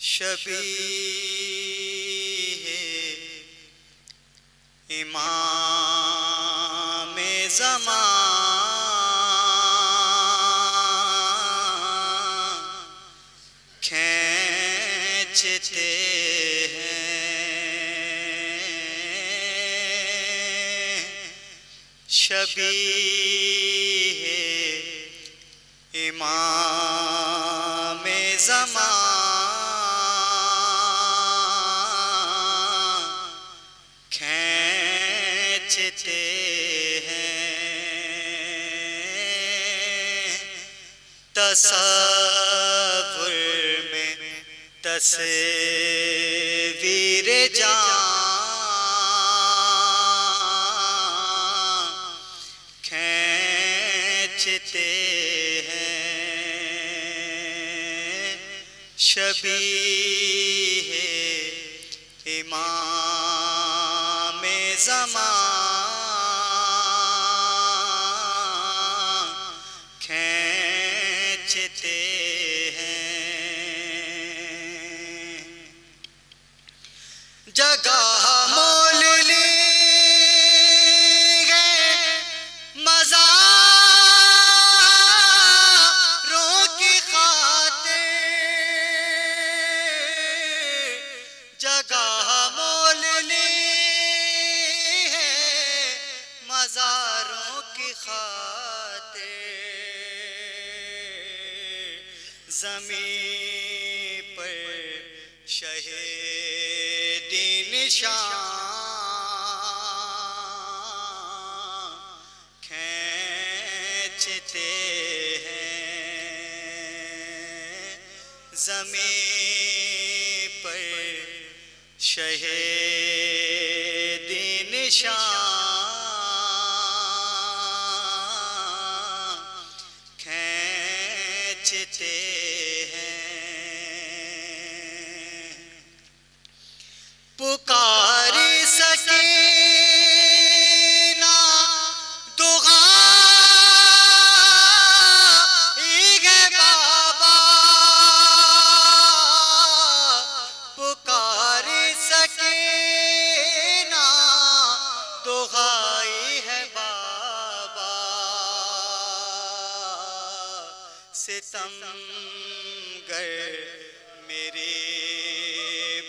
शबीह इमाम ज़मान खींचते हैं। शबीह इमाम ज़मान खींचते हैं। तसव्वुर में तस्वीर जान खींचते हैं। शबीह इमाम ज़मान खींचते हैं। जगह मोल ली है मज़ारों की खातिर, जगह मोल ली है मज़ारों की खातिर। ज़मीन पर शहीदी निशान खींचते हैं। ज़मीन पर शहीदी निशान खींचते हैं। पुकारी सकीना दुआई है बाबा, पुकारी सकीना दुआई है बाबा। सितमगर मेरी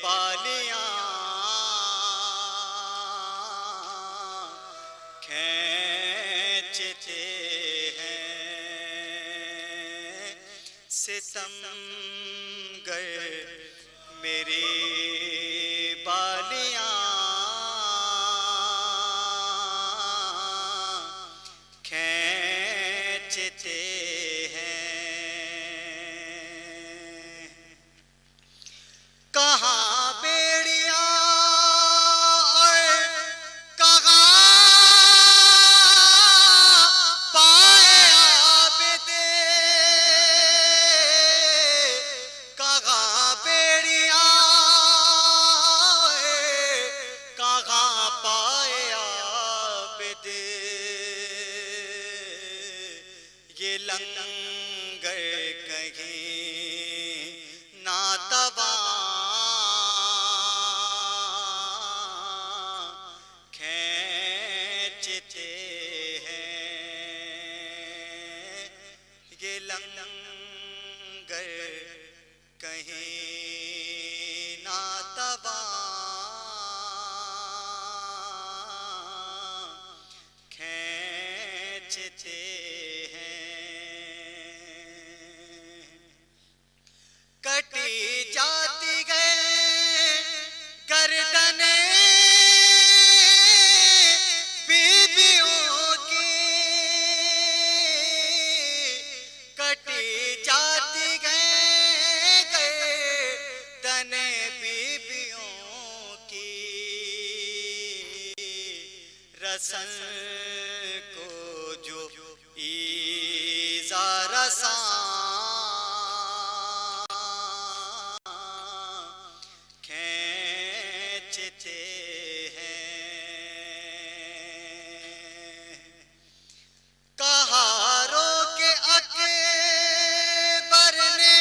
बालियां खींचते हैं। सितमगर मेरी बालियां खींचते हैं। कहाँ बेड़ियां और कहाँ पाए आबिदे, कहाँ बेड़ियां और कहाँ पाए आबिदे। ये लंगर कहीं नातवां खींचते हैं। ये लंगर कहीं नातवां खींचते हैं। कटी जाती गए गर्दने बीबियों की, कटी जाती गए गर्दने बीबियों की। रसन को जो ईज़ा रसा खींचते हैं। कहारों के अकबर ने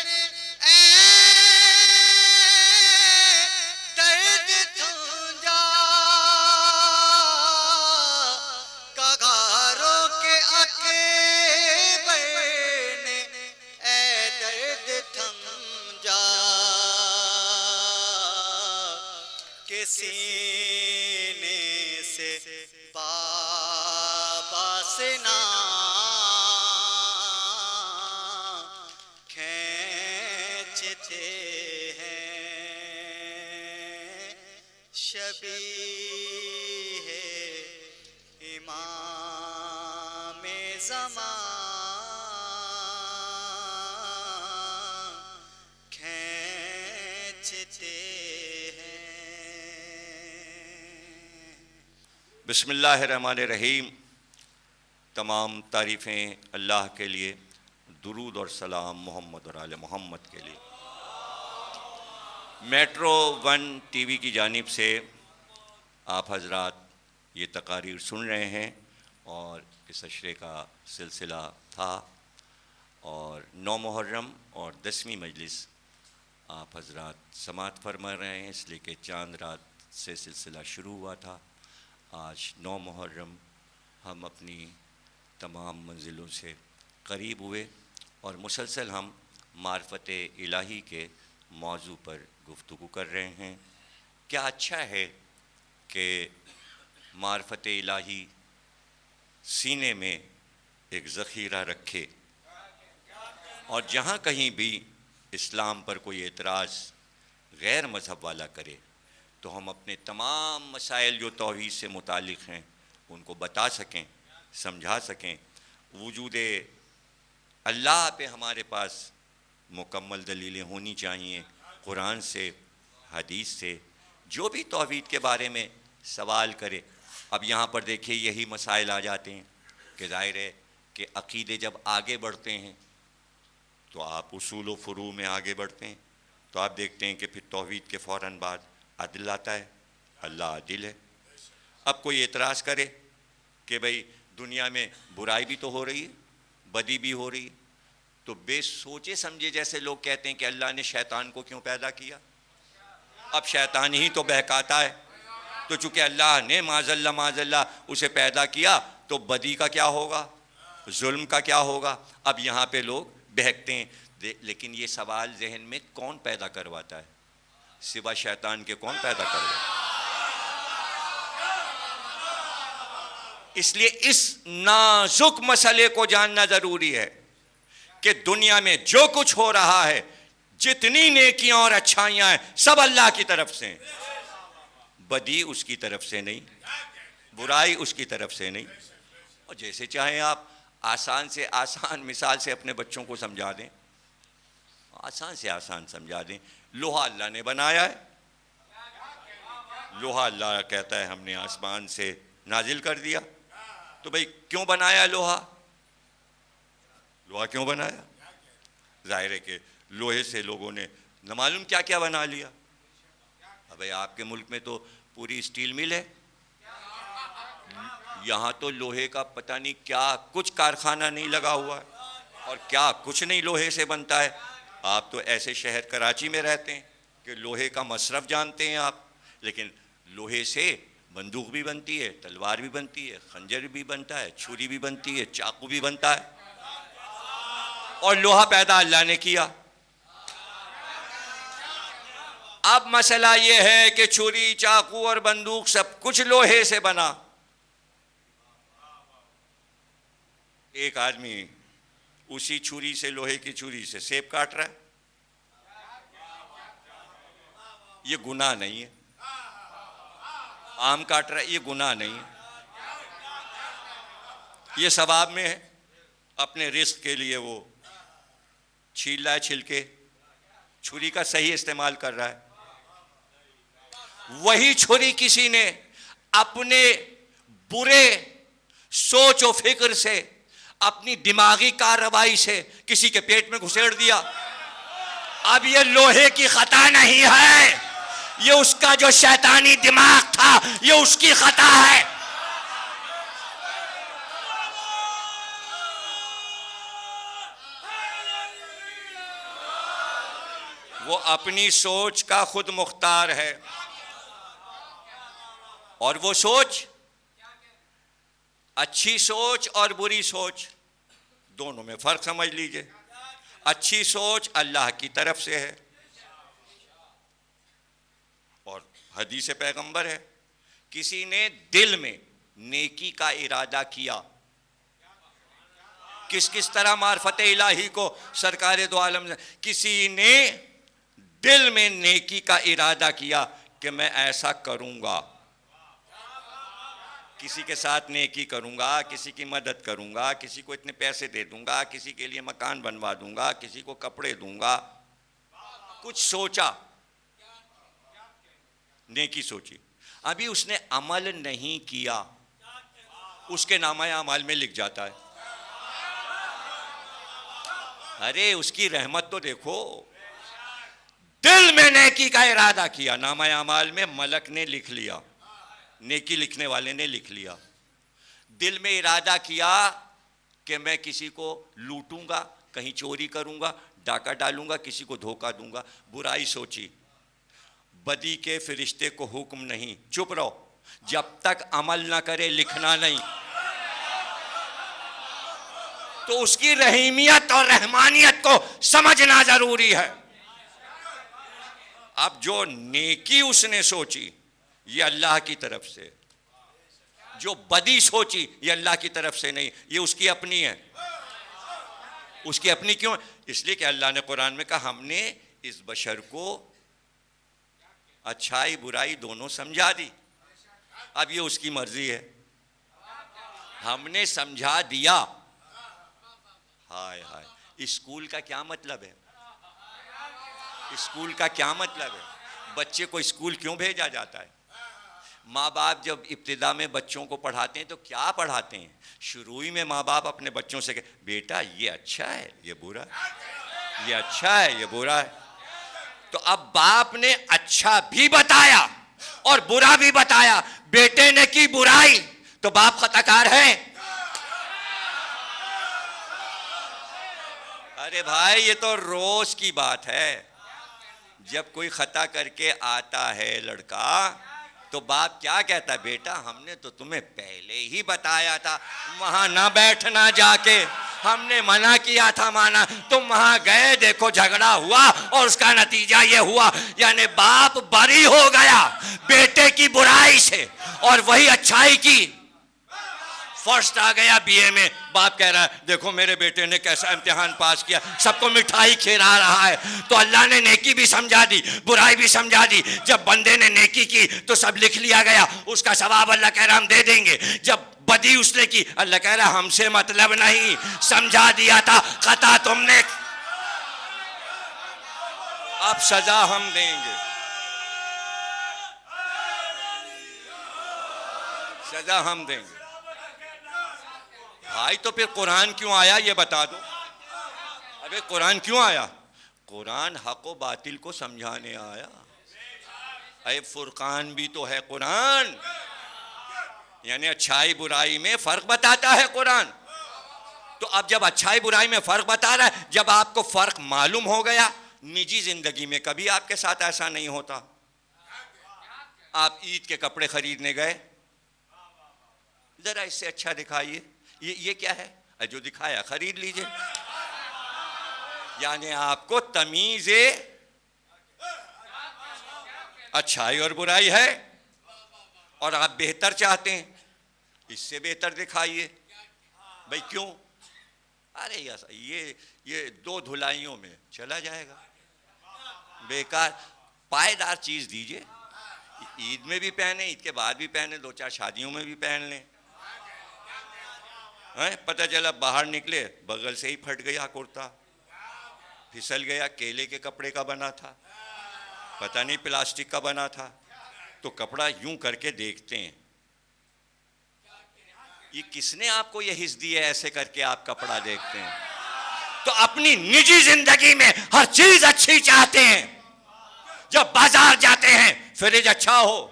के सीने से बाबा से नाम खींचते हैं। शबीह इमाम ज़मान खींचते हैं। बिस्मिल्लाहिर्रहमानिर्रहीम। तमाम तारीफ़ें अल्लाह के लिए, दुरूद और सलाम मोहम्मद और आले मोहम्मद के लिए। मेट्रो वन टीवी की जानिब से आप हजरात ये तकारीर सुन रहे हैं और इस अशरे का सिलसिला था और 9 मुहर्रम और 10वीं मजलिस आप हजरात समात फरमा रहे हैं, इसलिए कि चांद रात से सिलसिला शुरू हुआ था। आज 9 मुहर्रम हम अपनी तमाम मंजिलों से करीब हुए और मुसलसल हम मार्फत इलाही के मौजू पर गुफ्तगू कर रहे हैं। क्या अच्छा है कि मार्फत इलाही सीने में एक ज़ख़ीरा रखे और जहाँ कहीं भी इस्लाम पर कोई एतराज़ गैर मज़हब वाला करे तो हम अपने तमाम मसाइल जो तौहीद से मुतालिक हैं उनको बता सकें, समझा सकें। वजूद अल्लाह पे हमारे पास मुकम्मल दलीलें होनी चाहिए, कुरान से, हदीस से। जो भी तौहीद के बारे में सवाल करे, अब यहाँ पर देखिए यही मसाइल आ जाते हैं कि ज़ाहिर है कि अक़ीदे जब आगे बढ़ते हैं तो आप उसूल व फ़ुरू में आगे बढ़ते हैं, तो आप देखते हैं कि फिर तौहीद के फ़ौरन बाद अदल आता है, अल्लाह आदिल है। अब कोई एतराज़ करे कि भाई दुनिया में बुराई भी तो हो रही है, बदी भी हो रही है, तो बेसोचे समझे जैसे लोग कहते हैं कि अल्लाह ने शैतान को क्यों पैदा किया, अब शैतान ही तो बहकाता है, तो चूँकि अल्लाह ने माज़ल्ला उसे पैदा किया तो बदी का क्या होगा, जुल्म का क्या होगा। अब यहाँ पे लोग बहकते हैं, लेकिन ये सवाल जहन में कौन पैदा करवाता है, सिवा शैतान के कौन पैदा करवाता है। इसलिए इस नाजुक मसले को जानना ज़रूरी है कि दुनिया में जो कुछ हो रहा है, जितनी नेकियां और अच्छाइयां हैं, सब अल्लाह की तरफ से हैं। बदी उसकी तरफ से नहीं, बुराई उसकी तरफ से नहीं। और जैसे चाहें आप आसान से आसान मिसाल से अपने बच्चों को समझा दें, आसान से आसान समझा दें। लोहा अल्लाह ने बनाया है, लोहा अल्लाह कहता है हमने आसमान से नाजिल कर दिया, तो भाई क्यों बनाया लोहा, लोहा क्यों बनाया। जाहिर है कि लोहे से लोगों ने न मालूम क्या क्या बना लिया। अब भाई आपके मुल्क में तो पूरी स्टील मिल है, यहाँ तो लोहे का पता नहीं क्या कुछ कारखाना नहीं लगा हुआ है और क्या कुछ नहीं लोहे से बनता है। आप तो ऐसे शहर कराची में रहते हैं कि लोहे का मसरफ जानते हैं आप, लेकिन लोहे से बंदूक भी बनती है, तलवार भी बनती है, खंजर भी बनता है, छुरी भी बनती है, चाकू भी बनता है। और लोहा पैदा अल्लाह ने किया। अब मसला ये है कि छुरी, चाकू और बंदूक सब कुछ लोहे से बना। एक आदमी उसी छुरी से, लोहे की छुरी से सेब काट रहा है, ये गुनाह नहीं है। आम काट रहा है, ये गुनाह नहीं है, ये सवाब में है। अपने रिस्क के लिए वो छील रहा है, छिलके, छुरी का सही इस्तेमाल कर रहा है। वही छुरी किसी ने अपने बुरे सोच और फिक्र से, अपनी दिमागी कार्रवाई से किसी के पेट में घुसेड़ दिया। अब ये लोहे की खता नहीं है, ये उसका जो शैतानी दिमाग था, ये उसकी खता है। वो अपनी सोच का खुद मुख्तार है और वो सोच, अच्छी सोच और बुरी सोच दोनों में फर्क समझ लीजिए। अच्छी सोच अल्लाह की तरफ से है और हदीस पैगंबर है, किसी ने दिल में नेकी का इरादा किया, किस किस तरह मार्फत इलाही को सरकार दो आलम ने, किसी ने दिल में नेकी का इरादा किया कि मैं ऐसा करूंगा, किसी के साथ नेकी करूंगा, किसी की मदद करूंगा, किसी को इतने पैसे दे दूंगा, किसी के लिए मकान बनवा दूंगा, किसी को कपड़े दूंगा, कुछ सोचा, नेकी सोची, अभी उसने अमल नहीं किया, उसके नामा अमाल में लिख जाता है। अरे उसकी रहमत तो देखो, दिल में नेकी का इरादा किया, नामा अमाल में मलक ने लिख लिया, नेकी लिखने वाले ने लिख लिया। दिल में इरादा किया कि मैं किसी को लूटूंगा, कहीं चोरी करूंगा, डाका डालूंगा, किसी को धोखा दूंगा, बुराई सोची, बदी के फरिश्ते को हुक्म नहीं, चुप रहो, जब तक अमल ना करे लिखना नहीं। तो उसकी रहीमियत और रहमानियत को समझना जरूरी है। अब जो नेकी उसने सोची ये अल्लाह की तरफ से, जो बदी सोची ये अल्लाह की तरफ से नहीं, ये उसकी अपनी है। उसकी अपनी क्यों? इसलिए कि अल्लाह ने कुरान में कहा हमने इस बशर को अच्छाई बुराई दोनों समझा दी, अब ये उसकी मर्जी है, हमने समझा दिया। हाय हाय, स्कूल का क्या मतलब है? स्कूल का क्या मतलब है? बच्चे को स्कूल क्यों भेजा जाता है? माँ बाप जब इब्तिदा में बच्चों को पढ़ाते हैं तो क्या पढ़ाते हैं? शुरू ही में माँ बाप अपने बच्चों से कहते बेटा ये अच्छा है ये बुरा है, ये अच्छा है ये बुरा है। तो अब बाप ने अच्छा भी बताया और बुरा भी बताया, बेटे ने की बुराई तो बाप खताकार है। अरे भाई ये तो रोज की बात है, जब कोई खता करके आता है लड़का तो बाप क्या कहता है, बेटा हमने तो तुम्हें पहले ही बताया था वहां ना बैठना, जाके हमने मना किया था, माना, तुम वहां गए, देखो झगड़ा हुआ और उसका नतीजा ये हुआ। यानी बाप बरी हो गया बेटे की बुराई से और वही अच्छाई की। फर्स्ट आ गया बीए में, बाप कह रहा है देखो मेरे बेटे ने कैसा इम्तिहान पास किया, सबको मिठाई खिला रहा है। तो अल्लाह ने नेकी भी समझा दी, बुराई भी समझा दी। जब बंदे ने नेकी की तो सब लिख लिया गया, उसका सवाब अल्लाह कह रहा हम दे देंगे। जब बदी उसने की, अल्लाह कह रहा हमसे मतलब नहीं, समझा दिया था, खता तुमने, अब सजा हम देंगे, सजा हम देंगे। भाई तो फिर कुरान क्यों आया ये बता दो। अबे कुरान क्यों आया? कुरान हक व बातिल को समझाने आया। अरे फुरकान भी तो है कुरान, यानी अच्छाई बुराई में फर्क बताता है कुरान। तो अब जब अच्छाई बुराई में फर्क बता रहा है, जब आपको फर्क मालूम हो गया, निजी जिंदगी में कभी आपके साथ ऐसा नहीं होता। आप ईद के कपड़े खरीदने गए, जरा इससे अच्छा दिखाइए, ये क्या है, जो दिखाया खरीद लीजिए। यानी आपको तमीज़े अच्छाई और बुराई है और आप बेहतर चाहते हैं, इससे बेहतर दिखाइए। भाई क्यों? अरे ये दो धुलाइयों में चला जाएगा, बेकार, पायदार चीज दीजिए। ईद में भी पहने, ईद के बाद भी पहने, दो चार शादियों में भी पहन लें। पता चला बाहर निकले बगल से ही फट गया कुर्ता, फिसल गया, केले के कपड़े का बना था, पता नहीं प्लास्टिक का बना था। तो कपड़ा यूं करके देखते हैं, ये किसने आपको ये हिस्स दी है, ऐसे करके आप कपड़ा देखते हैं। तो अपनी निजी जिंदगी में हर चीज अच्छी चाहते हैं। जब बाजार जाते हैं, फ्रिज अच्छा हो,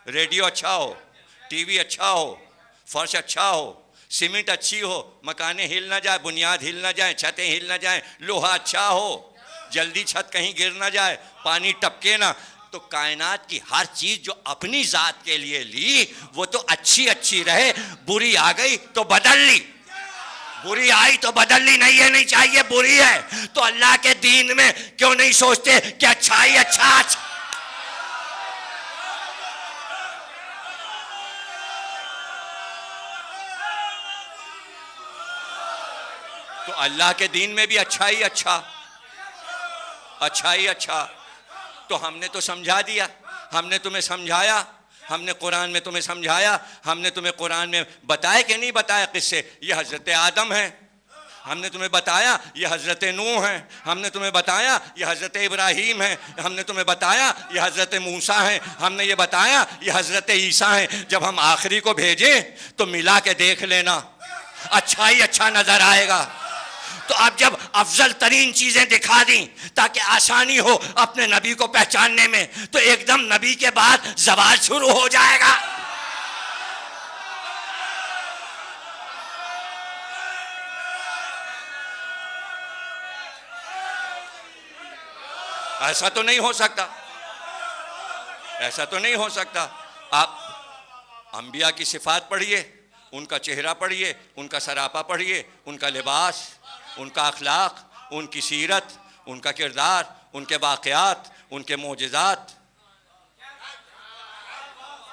रेडियो अच्छा हो, टीवी अच्छा हो, फर्श अच्छा हो, सीमेंट अच्छी हो, मकाने हिल ना जाए, बुनियाद हिल ना जाए, छतें हिल ना जाए, लोहा अच्छा हो, जल्दी छत कहीं गिर ना जाए, पानी टपके ना। तो कायनात की हर चीज जो अपनी जात के लिए ली वो तो अच्छी अच्छी रहे। बुरी आ गई तो बदल ली, बुरी आई तो बदलनी नहीं है, नहीं चाहिए, बुरी है। तो अल्लाह के दीन में क्यों नहीं सोचते कि अच्छाई अच्छा तो अल्लाह के दीन में भी अच्छा ही अच्छा, अच्छा ही अच्छा। तो हमने तो समझा दिया, हमने तुम्हें समझाया, हमने कुरान में तुम्हें समझाया, हमने तुम्हें कुरान में बताया कि नहीं बताया किससे? ये हज़रत आदम है, हमने तुम्हें बताया ये हज़रत नूह है, हमने तुम्हें बताया ये हज़रत इब्राहीम है, हमने तुम्हें बताया ये हज़रत मूसा है, हमने ये बताया ये हज़रत ईसा है। जब हम आखिरी को भेजें तो मिला के देख लेना, अच्छा ही अच्छा नज़र आएगा। तो अब जब अफजल तरीन चीज़ें दिखा दी ताकि आसानी हो अपने नबी को पहचानने में, तो एकदम नबी के बाद ज़वाल शुरू हो जाएगा। ऐसा तो नहीं हो सकता, ऐसा तो नहीं हो सकता। आप अंबिया की सिफात पढ़िए, उनका चेहरा पढ़िए, उनका सरापा पढ़िए, उनका लिबास, उनका अखलाक, उनकी सीरत, उनका किरदार, उनके वाक़यात, उनके मोजज़ात,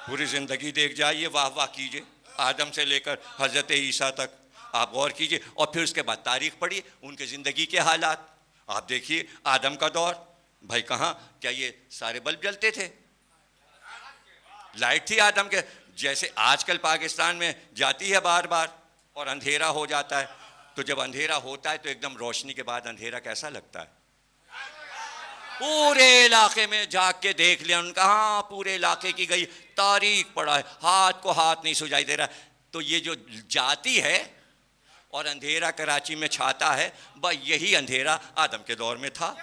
पूरी ज़िंदगी देख जाइए, वाह वाह कीजिए, आदम से लेकर हज़रत ईसा तक आप गौर कीजिए। और फिर उसके बाद तारीख़ पढ़िए, उनके ज़िंदगी के हालात आप देखिए। आदम का दौर भाई कहाँ, क्या ये सारे बल्ब जलते थे? लाइट थी आदम के, जैसे आजकल पाकिस्तान में जाती है बार बार और अंधेरा हो जाता है। तो जब अंधेरा होता है तो एकदम रोशनी के बाद अंधेरा कैसा लगता है? पूरे इलाके में जाग के देख लिया उनका, हाँ पूरे इलाके की गई तारीख पड़ा है, हाथ को हाथ नहीं सुझाई दे रहा। तो ये जो जाती है और अंधेरा कराची में छाता है, बस यही अंधेरा आदम के दौर में था।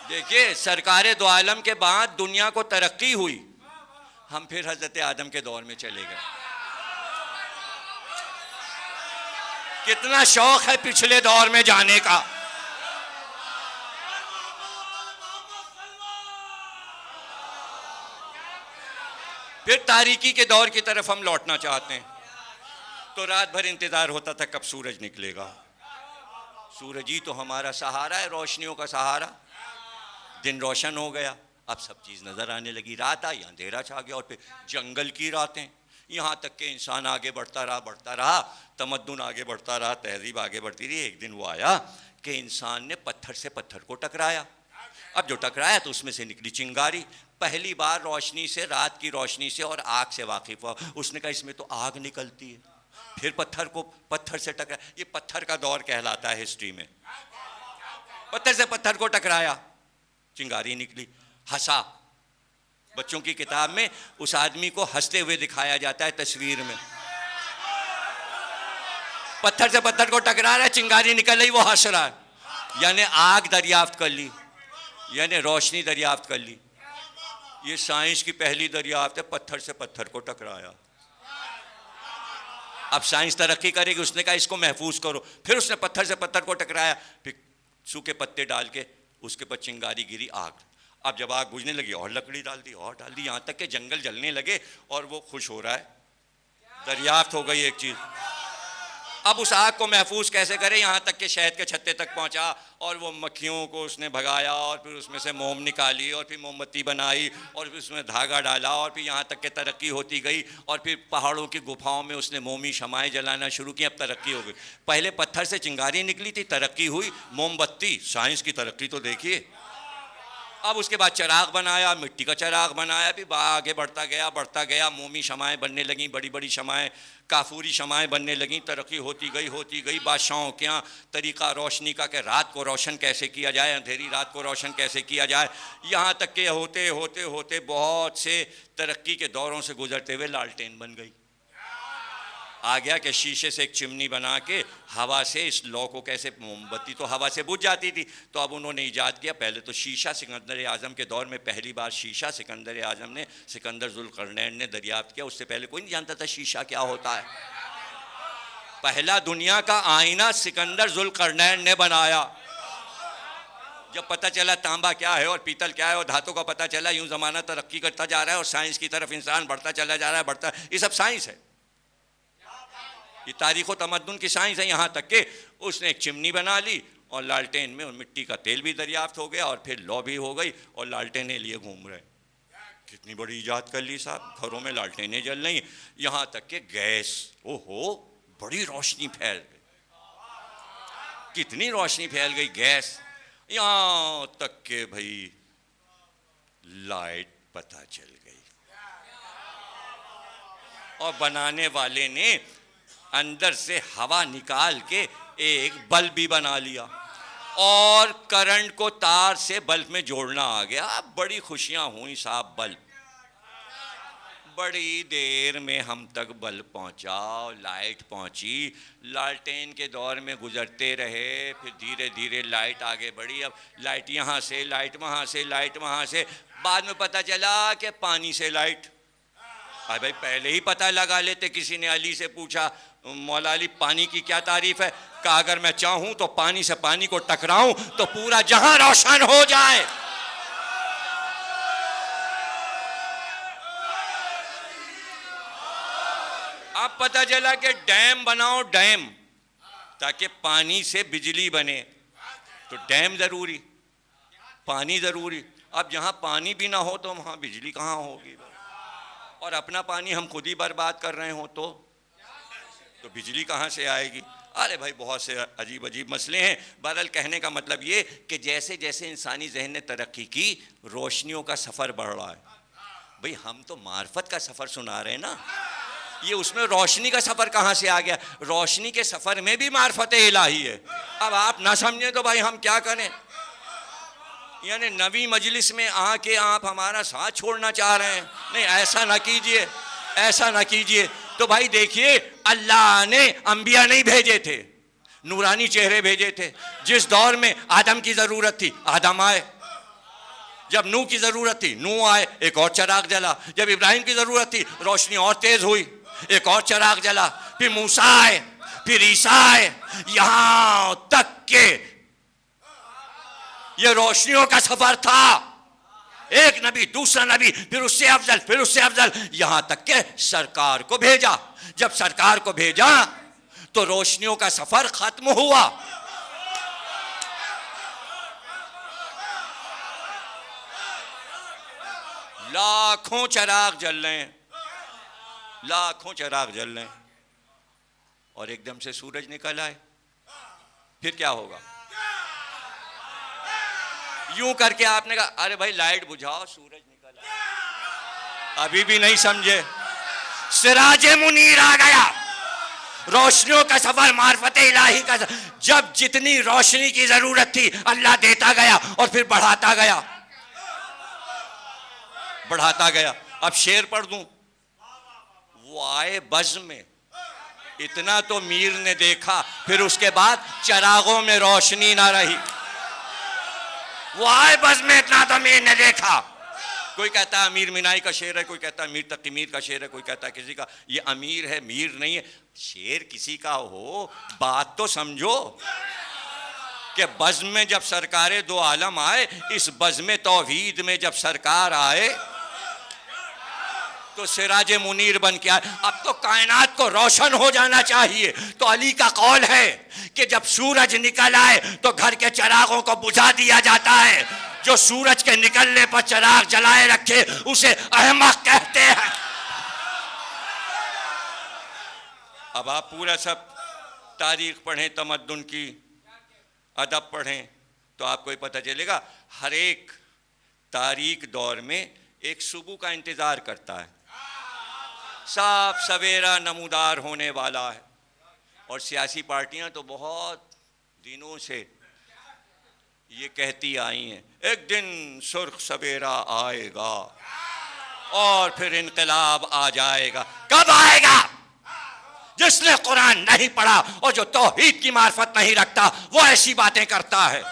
देखिए, सरकारे दो आलम के बाद दुनिया को तरक्की हुई, हम फिर हजरत आदम के दौर में चले गए। कितना शौक है पिछले दौर में जाने का। फिर तारीकी के दौर की तरफ हम लौटना चाहते हैं। तो रात भर इंतजार होता था कब सूरज निकलेगा। सूरज ही तो हमारा सहारा है, रोशनियों का सहारा। दिन रोशन हो गया, अब सब चीज़ नज़र आने लगी। रात आई, अंधेरा छा गया, और फिर जंगल की रातें, यहाँ तक कि इंसान आगे बढ़ता रहा, तमद्दुन आगे बढ़ता रहा, तहजीब आगे बढ़ती रही। एक दिन वो आया कि इंसान ने पत्थर से पत्थर को टकराया। अब जो टकराया तो उसमें से निकली चिंगारी। पहली बार रोशनी से, रात की रोशनी से और आग से वाकिफ हुआ। उसने कहा इसमें तो आग निकलती है। फिर पत्थर से टकराया। ये पत्थर का दौर कहलाता है हिस्ट्री में। पत्थर से पत्थर को टकराया, चिंगारी निकली, हंसा। बच्चों की किताब में उस आदमी को हंसते हुए दिखाया जाता है तस्वीर में। पत्थर से पत्थर को टकरा रहा है, चिंगारी निकल रही, वो हंस रहा है। यानी आग दरियाफ्त कर ली, यानी रोशनी दरियाफ्त कर ली। ये साइंस की पहली दरियाफ्त है, पत्थर से पत्थर को टकराया। अब साइंस तरक्की करेगी, उसने कहा इसको महफूज करो। फिर उसने पत्थर से पत्थर को टकराया, फिर सूखे पत्ते डाल के उसके पर चिंगारी गिरी, आग। अब जब आग बुझने लगी और लकड़ी डाल दी और डाल दी, यहाँ तक कि जंगल जलने लगे और वो खुश हो रहा है। दरियाफ्त हो गई एक चीज़। अब उस आग को महफूज कैसे करें, यहाँ तक कि शहद के छत्ते तक पहुँचा और वो मक्खियों को उसने भगाया और फिर उसमें से मोम निकाली और फिर मोमबत्ती बनाई और फिर उसमें धागा डाला और फिर यहाँ तक कि तरक्की होती गई। और फिर पहाड़ों की गुफाओं में उसने मोमी शमाएं जलाना शुरू की। अब तरक्की हो गई। पहले पत्थर से चिंगारी निकली थी, तरक्की हुई, मोमबत्ती, साइंस की तरक्की तो देखिए। अब उसके बाद चराग बनाया, मिट्टी का चराग बनाया, फिर आगे बढ़ता गया, मोमी शमाएं बनने लगीं, बड़ी बड़ी शमाएं, काफूरी शमाएं बनने लगीं। तरक्की होती गई। बादशाहों के यहाँ तरीक़ा रोशनी का कि रात को रोशन कैसे किया जाए, अंधेरी रात को रोशन कैसे किया जाए। यहाँ तक के होते होते होते बहुत से तरक्की के दौरों से गुजरते हुए लालटेन बन गई। आ गया कि शीशे से एक चिमनी बना के हवा से इस लौ को कैसे, मोमबत्ती तो हवा से बुझ जाती थी, तो अब उन्होंने ईजाद किया पहले तो शीशा। सिकंदर आज़म के दौर में पहली बार शीशा सिकंदर आज़म ने, सिकंदर ज़ुल्क़रनैन ने दरियाफ्त किया। उससे पहले कोई नहीं जानता था शीशा क्या होता है। पहला दुनिया का आईना सिकंदर ज़ुल्क़रनैन ने बनाया। जब पता चला तांबा क्या है और पीतल क्या है और धातु का पता चला, यूँ ज़माना तरक्की करता जा रहा है और साइंस की तरफ इंसान बढ़ता चला जा रहा है, ये सब साइंस है। ये तारीख़ व तमद्दुन की साइंस है। यहाँ तक कि उसने एक चिमनी बना ली और लालटेन में मिट्टी का तेल भी दरियाफ्त हो गया और फिर लौ भी हो गई और लालटेनें लिए घूम रहे। कितनी बड़ी इजाद कर ली साहब, घरों में लालटेनें जल रही, यहाँ तक कि गैस, ओहो बड़ी रोशनी फैल गई, कितनी रोशनी फैल गई गैस, यहाँ तक के भाई लाइट पता चल गई। और बनाने वाले ने अंदर से हवा निकाल के एक बल्ब भी बना लिया और करंट को तार से बल्ब में जोड़ना आ गया। बड़ी खुशियां हुई साहब, बल्ब बड़ी देर में हम तक बल्ब पहुंचा, लाइट पहुंची। लालटेन के दौर में गुजरते रहे, फिर धीरे धीरे लाइट आगे बढ़ी। अब लाइट यहाँ से, लाइट वहाँ से, लाइट वहाँ से, बाद में पता चला कि पानी से लाइट। अरे भाई पहले ही पता लगा लेते। किसी ने अली से पूछा, मौला अली पानी की क्या तारीफ है? कहा अगर मैं चाहूं तो पानी से पानी को टकराऊं तो पूरा जहां रोशन हो जाए। अब पता चला कि डैम बनाओ, डैम, ताकि पानी से बिजली बने। तो डैम जरूरी, पानी जरूरी। अब जहां पानी भी ना हो तो वहां बिजली कहां होगी? और अपना पानी हम खुद ही बर्बाद कर रहे हो तो बिजली कहाँ से आएगी? अरे भाई बहुत से अजीब अजीब मसले हैं। बहरहाल कहने का मतलब ये कि जैसे जैसे इंसानी जहन ने तरक्की की, रोशनियों का सफ़र बढ़ रहा है। भाई हम तो मार्फत का सफ़र सुना रहे हैं ना, ये उसमें रोशनी का सफ़र कहाँ से आ गया? रोशनी के सफ़र में भी मार्फत इलाही है। अब आप ना समझें तो भाई हम क्या करें? यानी नवी मजलिस में आके आप हमारा साथ छोड़ना चाह रहे हैं? नहीं, ऐसा ना कीजिए, ऐसा ना कीजिए। तो भाई देखिए, अल्लाह ने अंबिया नहीं भेजे थे, नूरानी चेहरे भेजे थे। जिस दौर में आदम की जरूरत थी, आदम आए। जब नूह की जरूरत थी, नूह आए, एक और चिराग जला। जब इब्राहिम की जरूरत थी, रोशनी और तेज हुई, एक और चिराग जला। फिर मूसा आए, फिर ईसा आए, यहां तक के ये रोशनियों का सफर था। एक नबी, दूसरा नबी, फिर उससे अफजल, फिर उससे अफजल, यहां तक के सरकार को भेजा। जब सरकार को भेजा तो रोशनियों का सफर खत्म हुआ। लाखों चिराग जल रहे हैं, लाखों चिराग जल रहे हैं, और एकदम से सूरज निकल आए, फिर क्या होगा? यूं करके आपने कहा अरे भाई लाइट बुझाओ, सूरज निकल आया। अभी भी नहीं समझे। सिराजे मुनीर आ गया, रोशनियों का सफर, मार्फत इलाही का। जब जितनी रोशनी की जरूरत थी अल्लाह देता गया और फिर बढ़ाता गया, बढ़ाता गया। अब शेर पढ़ दूं, वो आए बज़्म में, इतना तो मीर ने देखा, फिर उसके बाद चिरागों में रोशनी ना रही। वो आए बज़्म में, इतना तो मीर ने देखा। कोई कहता है अमीर मिनाई का शेर है, कोई कहता है मीर तकी मीर का शेर है, कोई कहता है किसी का। ये अमीर है, मीर नहीं है। शेर किसी का हो, बात तो समझो कि बज़्म में जब सरकारे दो आलम आए, इस बज़्म तौहीद में जब सरकार आए तो सिराज मुनीर बन के आए। अब तो कायनात को रोशन हो जाना चाहिए। तो अली का कौल है कि जब सूरज निकल आए तो घर के चिरागों को बुझा दिया जाता है। जो सूरज के निकलने पर चिराग जलाए रखे उसे अहमक कहते हैं। अब आप पूरा सब तारीख पढ़ें, तमद्दुन की, अदब पढ़ें, तो आपको पता चलेगा हर एक तारीख दौर में एक सुबह का इंतजार करता है। साफ सवेरा नमूदार होने वाला है। और सियासी पार्टियां तो बहुत दिनों से ये कहती आई हैं, एक दिन सुर्ख सवेरा आएगा और फिर इनकलाब आ जाएगा। कब आएगा? जिसने कुरान नहीं पढ़ा और जो तौहीद की मार्फत नहीं रखता वो ऐसी बातें करता है।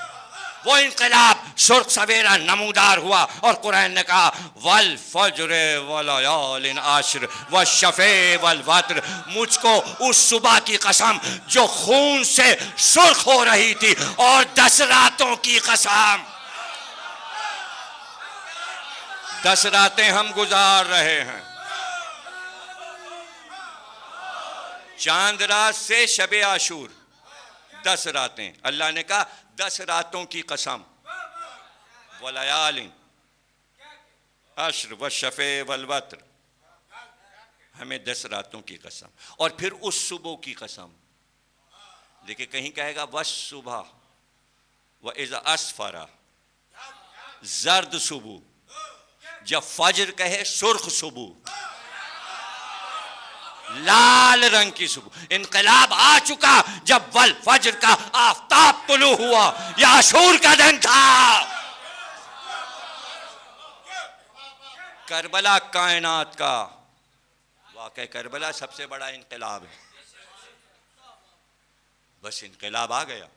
वो इनकलाब सुर्ख सवेरा नमूदार हुआ और कुरान ने कहा वल फज्र वल लयालिन आश्र व शफे वल वत्र। मुझको उस सुबह की कसम जो खून से सुर्ख हो रही थी और 10 रातों की कसम। 10 रातें हम गुजार रहे हैं, चांद रात से शबे आशूर 10 रातें। अल्लाह ने कहा 10 रातों की कसम, वलयालिन, अश्र व शफे वल वत्र, हमें 10 रातों की कसम, और फिर उस सुबह की कसम। देखिए कहीं कहेगा वस सुबह व इज़ा अस्फरा, जर्द सुबह, जब फज्र कहे सुर्ख सुबह, लाल रंग की सुबह। इनकलाब आ चुका जब वल फज्र का आफताब तुलू हुआ। यह आशूर का दिन था। करबला कायनात का वाक़ई, करबला सबसे बड़ा इनकलाब है। बस इनकलाब आ गया।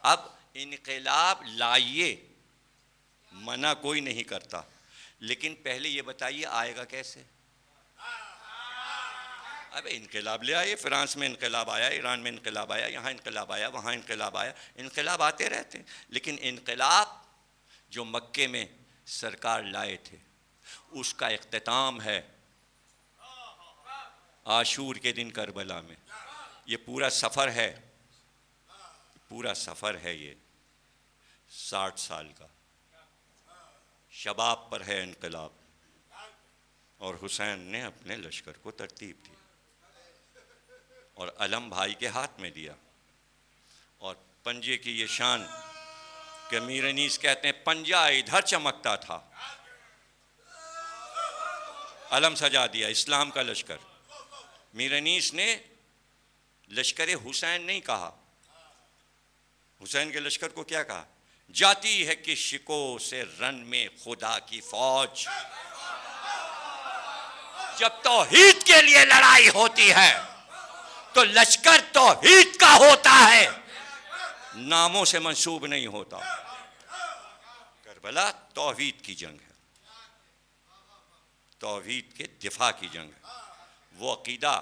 अब इनकलाब लाइए, मना कोई नहीं करता, लेकिन पहले ये बताइए आएगा कैसे। अब इनकलाब ले आए, फ्रांस में इनकलाब आया, ईरान में इनकलाब आया, यहाँ इनकलाब आया, वहाँ इनकलाब आया। इनकलाब आते रहते हैं, लेकिन इनकलाब जो मक्के में सरकार लाए थे उसका इख्तिताम है आशूर के दिन करबला में। ये पूरा सफ़र है, पूरा सफ़र है ये 60 साल का। शबाब पर है इनकलाब, और हुसैन ने अपने लश्कर को तरतीब दी और अलम भाई के हाथ में दिया। और पंजे की ये शान कि मीर अनीस कहते हैं पंजा इधर चमकता था, अलम सजा दिया इस्लाम का लश्कर। मीर अनीस ने लश्कर हुसैन नहीं कहा, हुसैन के लश्कर को क्या कहा? जाती है कि शिको से रन में खुदा की फौज। जब तौहीद के लिए लड़ाई होती है तो लश्कर तौहीद का होता है, नामों से मंसूब नहीं होता। करबला तौहीद की जंग है, तौहीद के दिफा की जंग है। वो अकीदा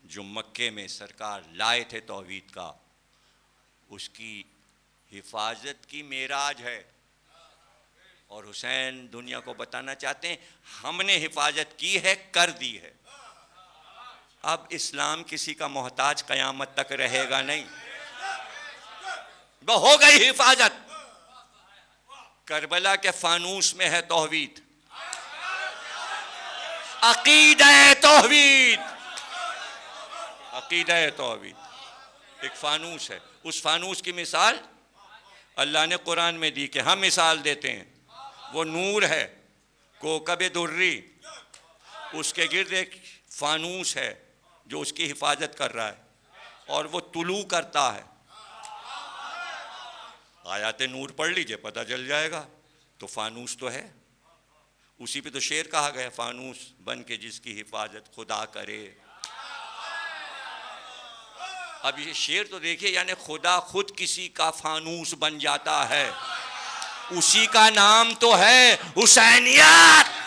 जो मक्के में सरकार लाए थे तौहीद का, उसकी हिफाजत की मेराज है। और हुसैन दुनिया को बताना चाहते हैं हमने हिफाजत की है, कर दी है। अब इस्लाम किसी का मोहताज कयामत तक रहेगा नहीं, वो हो गई हिफाजत। करबला के फानूस में है तौहीद, अकीदा तौहीद, अकीदा तौहीद एक फानूस है। उस फानूस की मिसाल अल्लाह ने कुरान में दी कि हम मिसाल देते हैं। वो नूर है, कोकब दुर्री, उसके गिर्द एक फानूस है जो उसकी हिफाजत कर रहा है, और वो तुलू करता है। आयात नूर पढ़ लीजिए, पता चल जाएगा। तो फानूस तो है, उसी पे तो शेर कहा गया, फानूस बन के जिसकी हिफाजत खुदा करे। अब ये शेर तो देखिए, यानी खुदा खुद किसी का फानूस बन जाता है। उसी का नाम तो है हुसैनियत।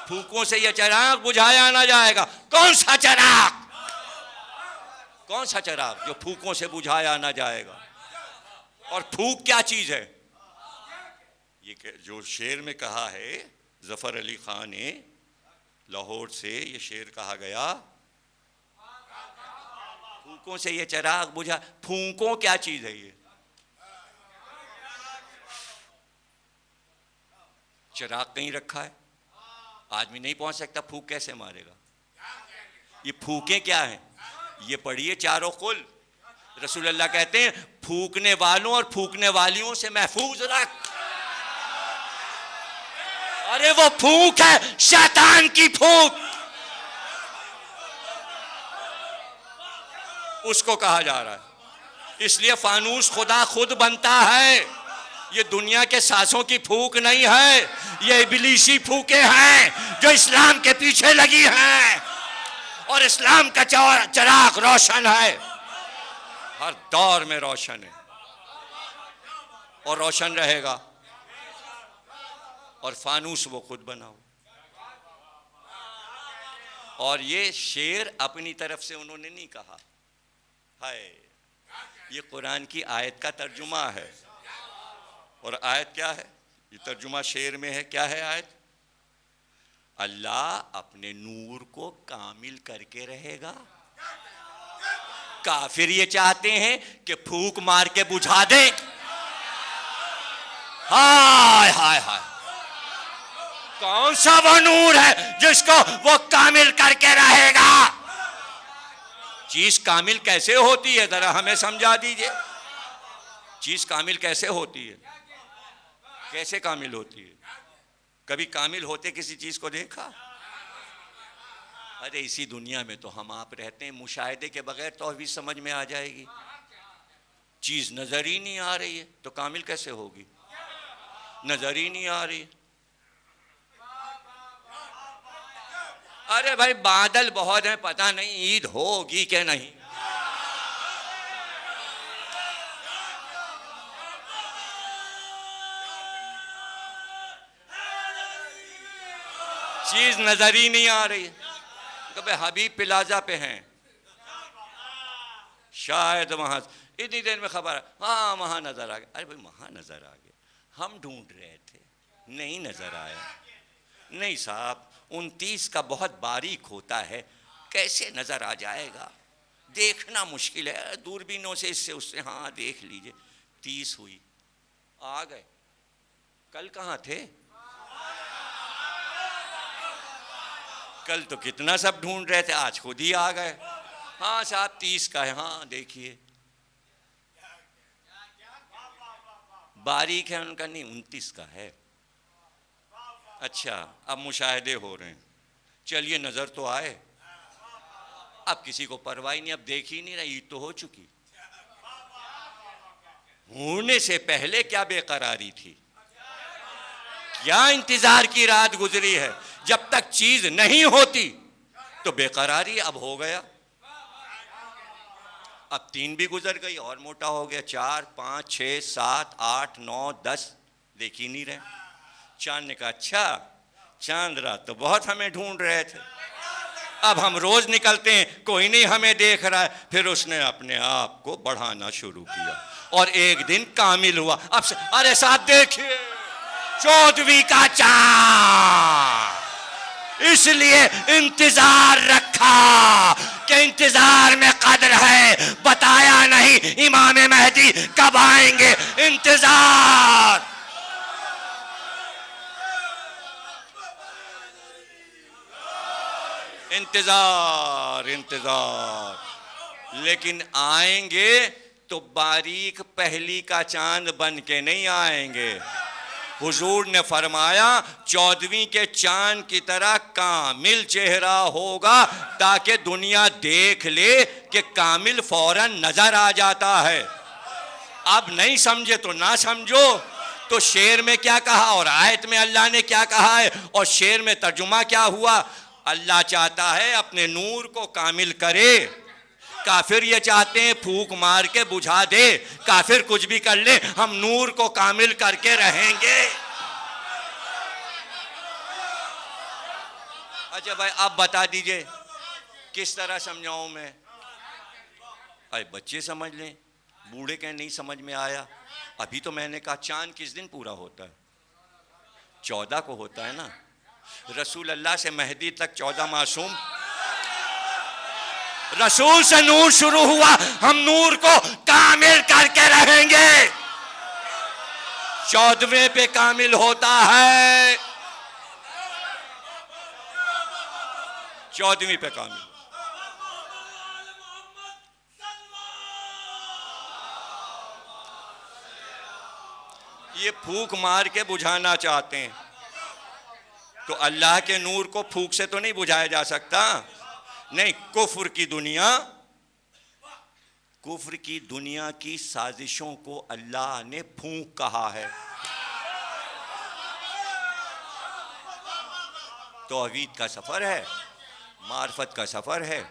फूकों से यह चिराग बुझाया ना जाएगा। कौन सा चिराग, कौन सा चिराग जो फूकों से बुझाया ना जाएगा? और फूक क्या चीज है? ये जो शेर में कहा है, जफर अली खान ने लाहौर से ये शेर कहा गया, फूकों से ये चिराग बुझा। फूकों क्या चीज है? ये चिराग कहीं रखा है, आदमी नहीं पहुंच सकता, फूक कैसे मारेगा? ये फूकें क्या हैं? ये पढ़िए चारों कुल। रसूलुल्लाह कहते हैं फूकने वालों और फूकने वालियों से महफूज रख। अरे वो फूक है शैतान की फूक, उसको कहा जा रहा है। इसलिए फानूस खुदा खुद बनता है। ये दुनिया के सासों की फूक नहीं है, ये इब्लीसी फूकें हैं जो इस्लाम के पीछे लगी हैं। और इस्लाम का चिराग रोशन है, हर दौर में रोशन है और रोशन रहेगा। और फानूस वो खुद बनाओ। और ये शेर अपनी तरफ से उन्होंने नहीं कहा है, ये कुरान की आयत का तर्जुमा है। और आयत क्या है? ये तर्जुमा शेर में है। क्या है आयत? अल्लाह अपने नूर को कामिल करके रहेगा। काफिर ये चाहते हैं कि फूक मार के बुझा दे। हाय हाय हाय, कौन सा वो नूर है जिसको वो कामिल करके रहेगा? चीज कामिल कैसे होती है, जरा हमें समझा दीजिए। चीज कामिल कैसे होती है, कैसे कामिल होती है? कभी कामिल होते किसी चीज को देखा? अरे इसी दुनिया में तो हम आप रहते हैं, मुशाहिदे के बगैर तो अभी समझ में आ जाएगी। चीज नजर ही नहीं आ रही है तो कामिल कैसे होगी? नजर ही नहीं आ रही। अरे भाई बादल बहुत हैं, पता नहीं ईद होगी कि नहीं। चीज नजर ही नहीं आ रही है। कभी हबीब प्लाजा पे हैं, शायद वहां इतनी देर में खबर, हाँ वहां नजर आ गया। अरे भाई वहां नजर आ गया, हम ढूंढ रहे थे नहीं नजर आया। नहीं साहब, 29 का बहुत बारीक होता है, कैसे नजर आ जाएगा? देखना मुश्किल है, दूरबीनों से इससे उससे, हाँ देख लीजिए। 30 हुई, आ गए। कल कहाँ थे? कल तो कितना सब ढूंढ रहे थे, आज खुद ही आ गए। हाँ साहब 30 का है, हाँ देखिए बारीक है उनका, नहीं 29 का है। अच्छा अब मुशाहिदे हो रहे हैं, चलिए नजर तो आए। अब किसी को परवाह नहीं, अब देख ही नहीं रहा, ईद तो हो चुकी। होने से पहले क्या बेकरारी थी, क्या इंतजार की रात गुजरी है। जब तक चीज नहीं होती तो बेकरारी, अब हो गया। अब 3 भी गुजर गई और मोटा हो गया, 4 5 6 7 8 9 10, देख ही नहीं रहे। चांद ने कहा अच्छा चांद रात तो बहुत हमें ढूंढ रहे थे, अब हम रोज निकलते हैं कोई नहीं हमें देख रहा है। फिर उसने अपने आप को बढ़ाना शुरू किया और एक दिन कामिल हुआ। अब से, अरे साहब देखिए 14वीं का चांद, इसलिए इंतजार रखा कि इंतजार में कदर है। बताया नहीं इमाम महदी कब आएंगे, इंतजार। इंतजार इंतजार, लेकिन आएंगे तो बारीक पहली का चांद बन के नहीं आएंगे। हुजूर ने फरमाया 14वीं के चांद की तरह कामिल चेहरा होगा, ताकि दुनिया देख ले कि कामिल फौरन नजर आ जाता है। अब नहीं समझे तो ना समझो, तो शेर में क्या कहा और आयत में अल्लाह ने क्या कहा है, और शेर में तर्जुमा क्या हुआ। अल्लाह चाहता है अपने नूर को कामिल करे, काफिर ये चाहते हैं फूंक मार के बुझा दे। काफिर कुछ भी कर ले, हम नूर को कामिल करके रहेंगे। अच्छा भाई अब बता दीजिए किस तरह समझाऊं मैं? अरे बच्चे समझ लें, बूढ़े कहें नहीं समझ में आया। अभी तो मैंने कहा चांद किस दिन पूरा होता है? 14 को होता है ना। रसूल अल्लाह से मेहदी तक 14 मासूम, रसूल से नूर शुरू हुआ, हम नूर को कामिल करके रहेंगे। 14वें पे कामिल होता है, 14वीं पे कामिल। ये फूंक मार के बुझाना चाहते हैं, तो अल्लाह के नूर को फूंक से तो नहीं बुझाया जा सकता। नहीं, कुफ्र की दुनिया की साजिशों को अल्लाह ने फूंक कहा है। तौहीद का सफर है, मार्फत का सफर है।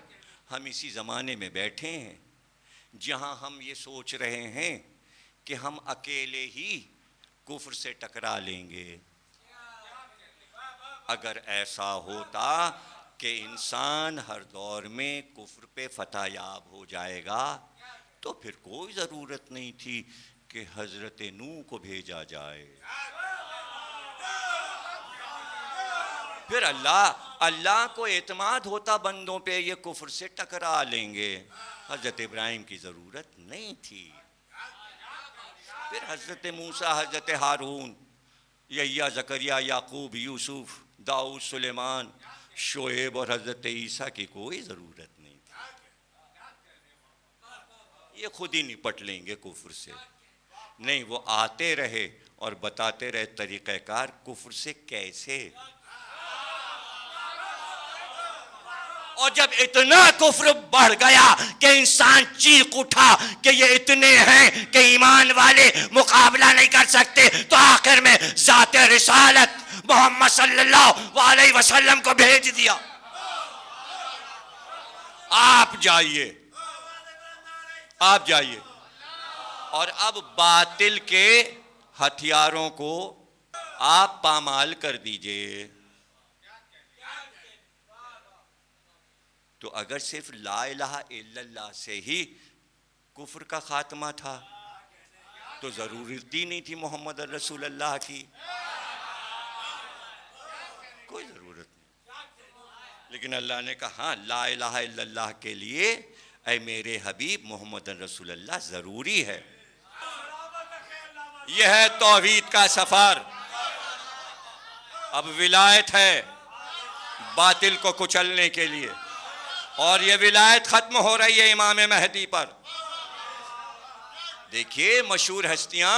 हम इसी जमाने में बैठे हैं जहां हम ये सोच रहे हैं कि हम अकेले ही कुफ्र से टकरा लेंगे। अगर ऐसा होता कि इंसान हर दौर में कुफ्र पे फतह याब हो जाएगा, तो फिर कोई ज़रूरत नहीं थी कि हज़रत नूह को भेजा जाए। फिर अल्लाह को एतमाद होता बंदों पे, ये कुफ्र से टकरा लेंगे। हज़रत इब्राहिम की ज़रूरत नहीं थी। फिर हज़रत मूसा, हज़रत हारून, यहिया, ज़करिया, याकूब, यूसुफ, दाऊद, सुलेमान, शोएब और हज़रत ईसा की कोई ज़रूरत नहीं थी। ये खुद ही निपट लेंगे कुफ्र से। नहीं, वो आते रहे और बताते रहे तरीक़ाकार कुफ्र से कैसे। और जब इतना कुफ्र बढ़ गया कि इंसान चीख उठा कि ये इतने हैं कि ईमान वाले मुकाबला नहीं कर सकते, तो आखिर में ज़ाते रिसालत मोहम्मद सल्लल्लाहु अलैहि वसल्लम को भेज दिया। आप जाइए, आप जाइए और अब बातिल के हथियारों को आप पामाल कर दीजिए। तो अगर सिर्फ ला इलाहा इल्लल्लाह से ही कुफ्र का खात्मा था तो ज़रूरत ही नहीं थी मोहम्मद रसूलुल्लाह की, कोई ज़रूरत नहीं। लेकिन अल्लाह ने कहा हाँ, ला इलाहा इल्लल्लाह के लिए ऐ मेरे हबीब मोहम्मद रसूलुल्लाह ज़रूरी है। यह है तौहीद का सफ़र। अब विलायत है बातिल को कुचलने के लिए, और ये विलायत ख़त्म हो रही है इमाम महदी पर। देखिए, मशहूर हस्तियां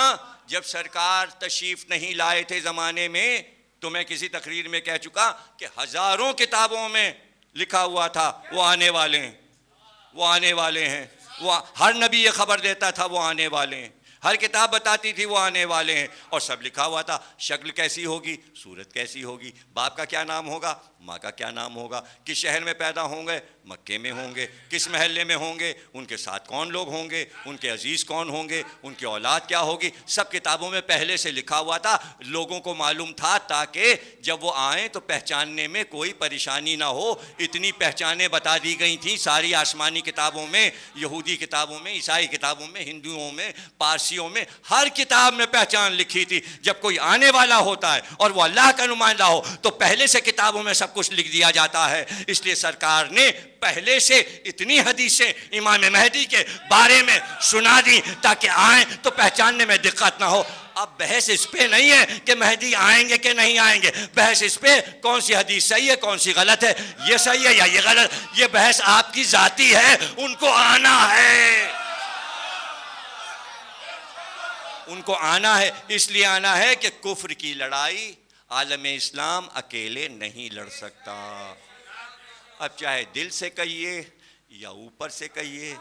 जब सरकार तशरीफ़ नहीं लाए थे ज़माने में, तो मैं किसी तकरीर में कह चुका कि हज़ारों किताबों में लिखा हुआ था वो आने वाले हैं, वो आने वाले हैं। वो हर नबी ये ख़बर देता था वो आने वाले हैं, हर किताब बताती थी वो आने वाले हैं, और सब लिखा हुआ था। शक्ल कैसी होगी, सूरत कैसी होगी, बाप का क्या नाम होगा, माँ का क्या नाम होगा, किस शहर में पैदा होंगे, मक्के में होंगे, किस महल्ले में होंगे, उनके साथ कौन लोग होंगे, उनके अजीज़ कौन होंगे, उनकी औलाद क्या होगी, सब किताबों में पहले से लिखा हुआ था। लोगों को मालूम था ताकि जब वो आएँ तो पहचानने में कोई परेशानी ना हो। इतनी पहचानें बता दी गई थी सारी आसमानी किताबों में, यहूदी किताबों में, ईसाई किताबों में, हिंदुओं में, पारसियों में, हर किताब में पहचान लिखी थी। जब कोई आने वाला होता है और वो अल्लाह का नुमाइंदा हो तो पहले से किताबों में सब कुछ लिख दिया जाता है। इसलिए सरकार ने पहले से इतनी हदीसें इमाम महदी के बारे में सुना दी ताकि आए तो पहचानने में दिक्कत ना हो। अब बहस इस पे नहीं है कि महदी आएंगे कि नहीं आएंगे, बहस इस पे कौन सी हदीस सही है कौन सी गलत है, ये सही है या ये गलत, ये बहस आपकी जाती है। उनको आना है, उनको आना है। इसलिए आना है कि कुफ्र की लड़ाई आलम इस्लाम अकेले नहीं लड़ सकता। अब चाहे दिल से कहिए या ऊपर से कहिए,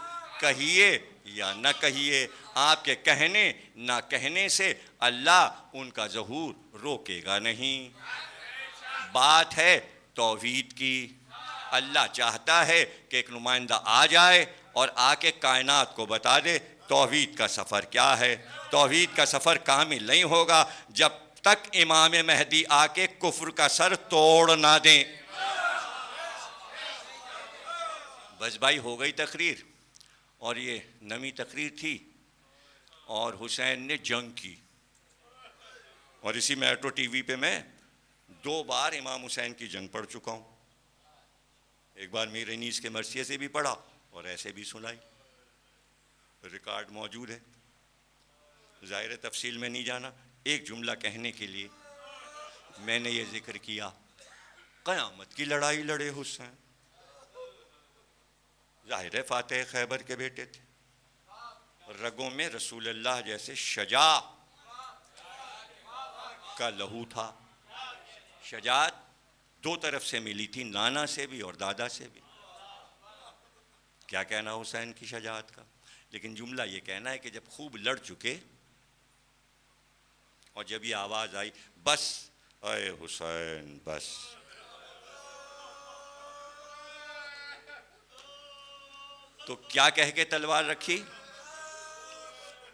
कहिए या न कहिए, आपके कहने ना कहने से अल्लाह उनका ज़हूर रोकेगा नहीं। बात है तौहीद की। अल्लाह चाहता है कि एक नुमाइंदा आ जाए और आके कायनात को बता दे तौहीद का सफ़र क्या है। तौहीद का सफ़र कामिल नहीं होगा जब तक इमाम महदी आके कुफ्र का सर तोड़ ना दें। बस भाई, हो गई तकरीर, और ये नवी तकरीर थी, और हुसैन ने जंग की। और इसी मेट्रो टीवी पे मैं 2 बार इमाम हुसैन की जंग पढ़ चुका हूँ। एक बार मीर नीस के मरसिए से भी पढ़ा और ऐसे भी सुनाई, रिकॉर्ड मौजूद है। ज़ाहिर तफसील में नहीं जाना। एक जुमला कहने के लिए मैंने ये जिक्र किया, क़यामत की लड़ाई लड़े हुसैन। ज़ाहिर फातेह खैबर के बेटे थे, रगों में रसूलुल्लाह जैसे शजा का लहू था। शजात 2 तरफ से मिली थी, नाना से भी और दादा से भी। क्या कहना हुसैन की शजात का, लेकिन जुमला ये कहना है कि जब खूब लड़ चुके और जब ये आवाज़ आई बस अय हुसैन बस, तो क्या कह के तलवार रखी।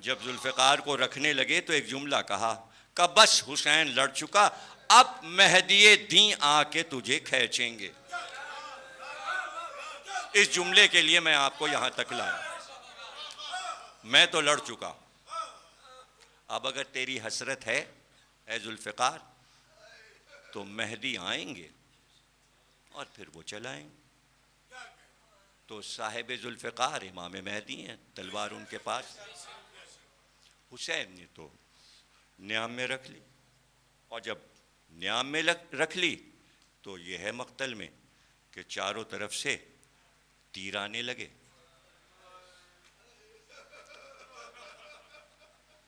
जब जुल्फ़िकार को रखने लगे तो एक जुमला कहा कि बस हुसैन लड़ चुका, अब महदी दी आके तुझे खींचेंगे। इस जुमले के लिए मैं आपको यहां तक लाया। मैं तो लड़ चुका, अब अगर तेरी हसरत है ए जुल्फ़िकार तो महदी आएंगे और फिर वो चलाएंगे। तो साहिब जुल्फ़िकार इमाम महदी हैं, तलवार उनके पास। हुसैन ने तो न्याम में रख ली, और जब न्याम में रख ली तो यह है मक्तल में कि चारों तरफ से तीर आने लगे,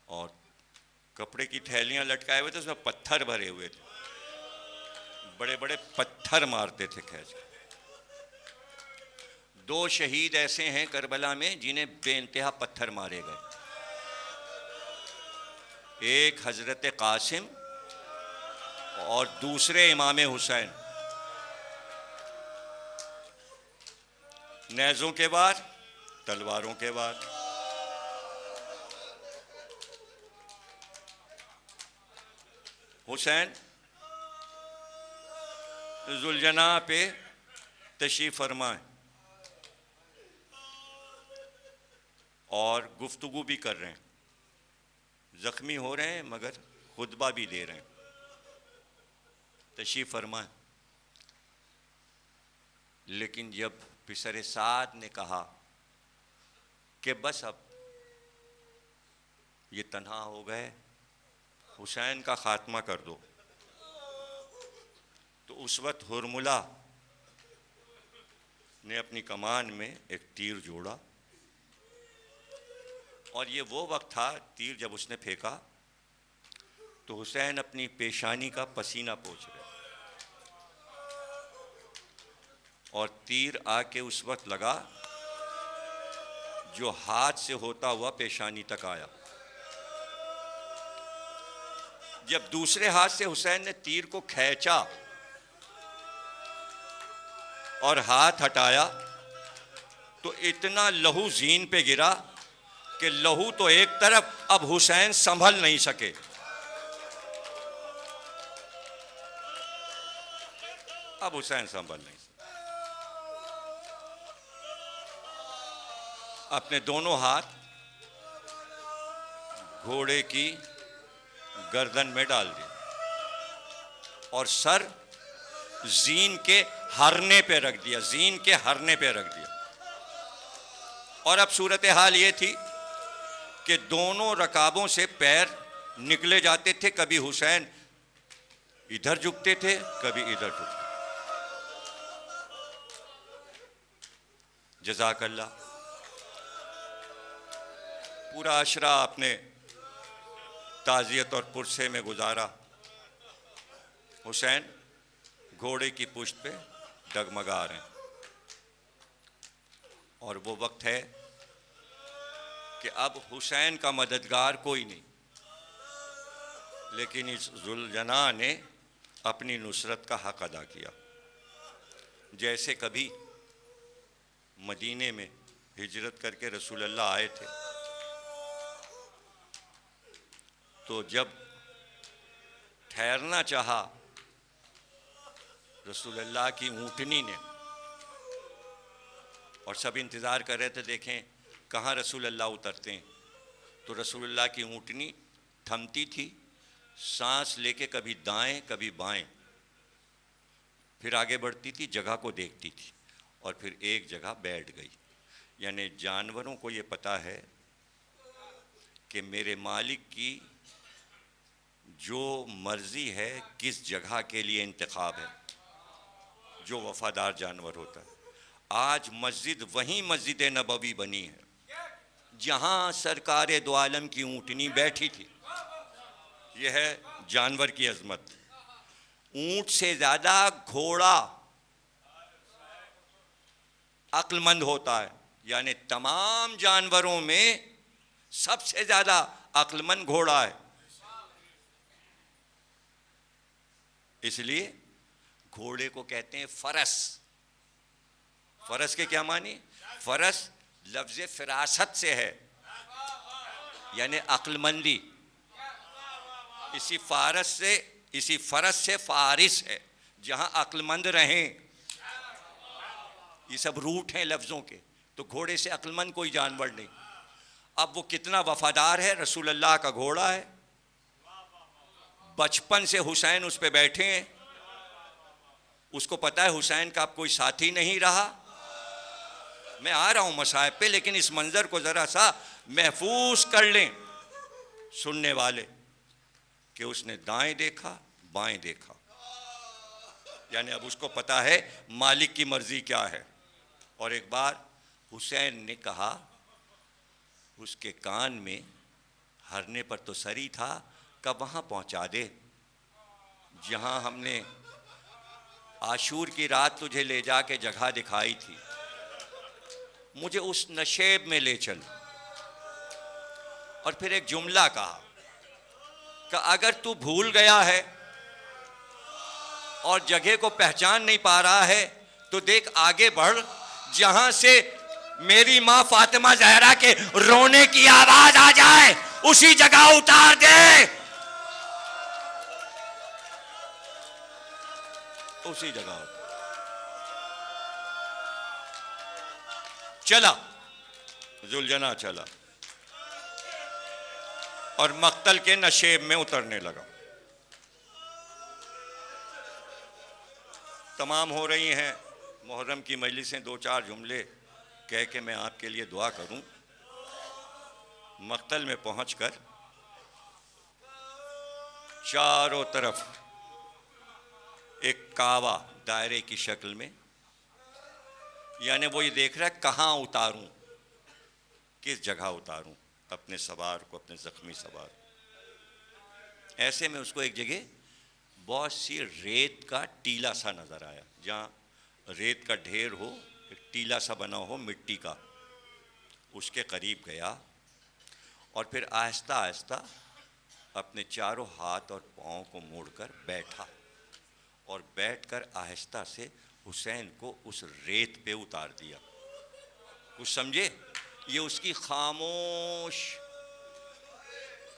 और कपड़े की थैलियां लटकाए हुए थे, उसमें पत्थर भरे हुए थे, बड़े बड़े पत्थर मारते थे खींच के। 2 शहीद ऐसे हैं करबला में जिन्हें बेइंतहा पत्थर मारे गए, एक हजरत कासिम और दूसरे इमाम हुसैन। नेज़ों के वार, तलवारों के वार। हुसैन जुलजना पे तशरीफ फरमाए और गुफ्तगू भी कर रहे हैं, जख्मी हो रहे हैं मगर खुतबा भी दे रहे हैं। तशरीफ फरमाए, लेकिन जब पिसर साद ने कहा कि बस अब ये तन्हा हो गए, हुसैन का खात्मा कर दो, तो उस वक्त हुरमुला ने अपनी कमान में एक तीर जोड़ा, और ये वो वक्त था, तीर जब उसने फेंका तो हुसैन अपनी पेशानी का पसीना पोंछ रहे, और तीर आके उस वक्त लगा जो हाथ से होता हुआ पेशानी तक आया। जब दूसरे हाथ से हुसैन ने तीर को खींचा और हाथ हटाया तो इतना लहू जीन पे गिरा कि लहू तो एक तरफ, अब हुसैन संभल नहीं सके। अब हुसैन संभल नहीं सके, अपने दोनों हाथ घोड़े की गर्दन में डाल दिया और सर जीन के हरने पे रख दिया, जीन के हरने पे रख दिया। और अब सूरत हाल ये थी कि दोनों रकाबों से पैर निकले जाते थे, कभी हुसैन इधर झुकते थे, कभी इधर झुकते। जज़ाकल्लाह। पूरा अशरा अपने ताज़ियत और पुरसे में गुजारा। हुसैन घोड़े की पुश्त पे डगमगा रहे हैं, और वो वक्त है कि अब हुसैन का मददगार कोई नहीं, लेकिन इस जुलजना ने अपनी नुसरत का हक अदा किया। जैसे कभी मदीने में हिजरत करके रसूलुल्लाह आए थे, तो जब ठहरना चाहा रसूलुल्लाह की ऊँटनी ने, और सब इंतज़ार कर रहे थे देखें कहाँ रसूलुल्लाह उतरते हैं, तो रसूलुल्लाह की ऊँटनी थमती थी, सांस लेके कभी दाएं कभी बाएं, फिर आगे बढ़ती थी, जगह को देखती थी, और फिर एक जगह बैठ गई। यानी जानवरों को ये पता है कि मेरे मालिक की जो मर्ज़ी है किस जगह के लिए इंतखाब है, जो वफ़ादार जानवर होता है। आज मस्जिद वहीं मस्जिद नबवी बनी है जहाँ सरकार दो आलम की ऊँटनी बैठी थी। यह है जानवर की अजमत। ऊँट से ज़्यादा घोड़ा अक्लमंद होता है, यानी तमाम जानवरों में सबसे ज़्यादा अक्लमंद घोड़ा है। इसलिए घोड़े को कहते हैं फरस। फरस के क्या मानी? फरस लफ्ज़ फिरासत से है, यानी अक्लमंदी। इसी फरस से फारिस है, जहाँ अक्लमंद रहें। ये सब रूट हैं लफ्ज़ों के। तो घोड़े से अक्लमंद कोई जानवर नहीं। अब वो कितना वफादार है, रसूलुल्लाह का घोड़ा है, बचपन से हुसैन उस पे बैठे हैं, उसको पता है हुसैन का अब कोई साथी नहीं रहा। मैं आ रहा हूँ मसाइब पे, लेकिन इस मंज़र को ज़रा सा महफूज कर लें। सुनने वाले कि उसने दाएं देखा, बाएं देखा, यानी अब उसको पता है मालिक की मर्जी क्या है। और एक बार हुसैन ने कहा, उसके कान में हरने पर तो सरी था, कब वहाँ पहुँचा दे जहाँ हमने आशूर की रात तुझे ले जाके जगह दिखाई थी, मुझे उस नशेब में ले चल। और फिर एक जुमला कहा कि अगर तू भूल गया है और जगह को पहचान नहीं पा रहा है तो देख आगे बढ़, जहां से मेरी मां फातिमा जहरा के रोने की आवाज आ जाए उसी जगह उतार दे, उसी जगह चला। जुलझना चला और मक्तल के नशेब में उतरने लगा। तमाम हो रही हैं मुहर्रम की मजलिसें, दो चार जुमले कह के मैं आपके लिए दुआ करूं। मक्तल में पहुंचकर चारों तरफ एक कावा दायरे की शक्ल में, यानी वो ये देख रहा है कहाँ उतारूं, किस जगह उतारूं अपने सवार को, अपने जख्मी सवार। ऐसे में उसको एक जगह बहुत सी रेत का टीला सा नजर आया, जहाँ रेत का ढेर हो, एक टीला सा बना हो मिट्टी का। उसके करीब गया और फिर आहिस्ता आहिस्ता अपने चारों हाथ और पाँव को मोड़कर बैठा और बैठकर आहिस्ता से हुसैन को उस रेत पे उतार दिया। कुछ समझे? ये उसकी खामोश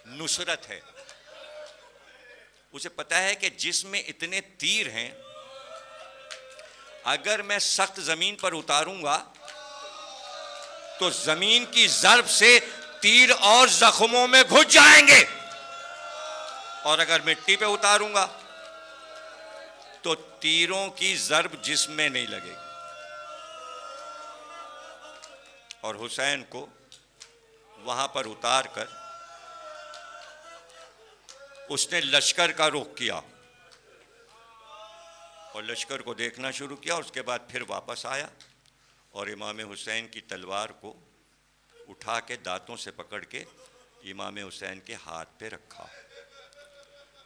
नुसरत है। उसे पता है कि जिसमें इतने तीर हैं, अगर मैं सख्त जमीन पर उतारूंगा तो जमीन की जर्ब से तीर और जख्मों में घुस जाएंगे, और अगर मिट्टी पे उतारूंगा तो तीरों की जर्ब जिस्म में नहीं लगेगी। और हुसैन को वहां पर उतार कर उसने लश्कर का रुख किया और लश्कर को देखना शुरू किया। उसके बाद फिर वापस आया और इमाम हुसैन की तलवार को उठा के दांतों से पकड़ के इमाम हुसैन के हाथ पे रखा।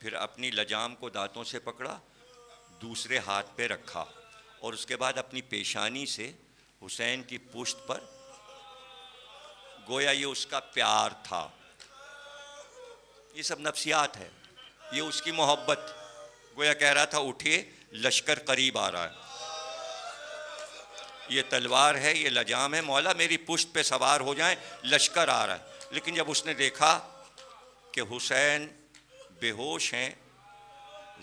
फिर अपनी लजाम को दांतों से पकड़ा, दूसरे हाथ पे रखा, और उसके बाद अपनी पेशानी से हुसैन की पुश्त पर, गोया ये उसका प्यार था। ये सब नफ्सियात है, ये उसकी मोहब्बत। गोया कह रहा था उठिए, लश्कर करीब आ रहा है, ये तलवार है, ये लजाम है, मौला मेरी पुश्त पे सवार हो जाएं, लश्कर आ रहा है। लेकिन जब उसने देखा कि हुसैन बेहोश हैं,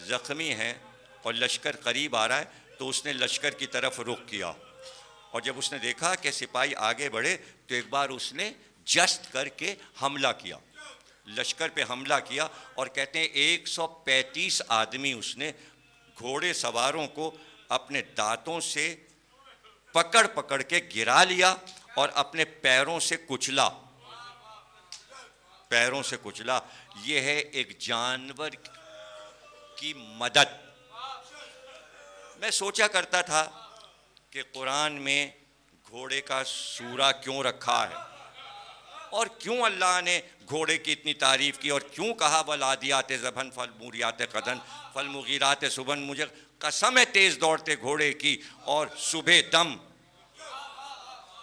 ज़ख्मी हैं और लश्कर करीब आ रहा है, तो उसने लश्कर की तरफ रुख किया। और जब उसने देखा कि सिपाही आगे बढ़े तो एक बार उसने जस्त करके हमला किया, लश्कर पे हमला किया। और कहते हैं 135 आदमी उसने घोड़े सवारों को अपने दांतों से पकड़ पकड़ के गिरा लिया और अपने पैरों से कुचला, पैरों से कुचला। ये है एक जानवर की मदद। मैं सोचा करता था कि कुरान में घोड़े का सूरा क्यों रखा है और क्यों अल्लाह ने घोड़े की इतनी तारीफ़ की, और क्यों कहा वलादियात ज़बन फल मूरियात कदन फल मुगीरात सुबन। मुझे कसम है तेज़ दौड़ते घोड़े की और सुबह दम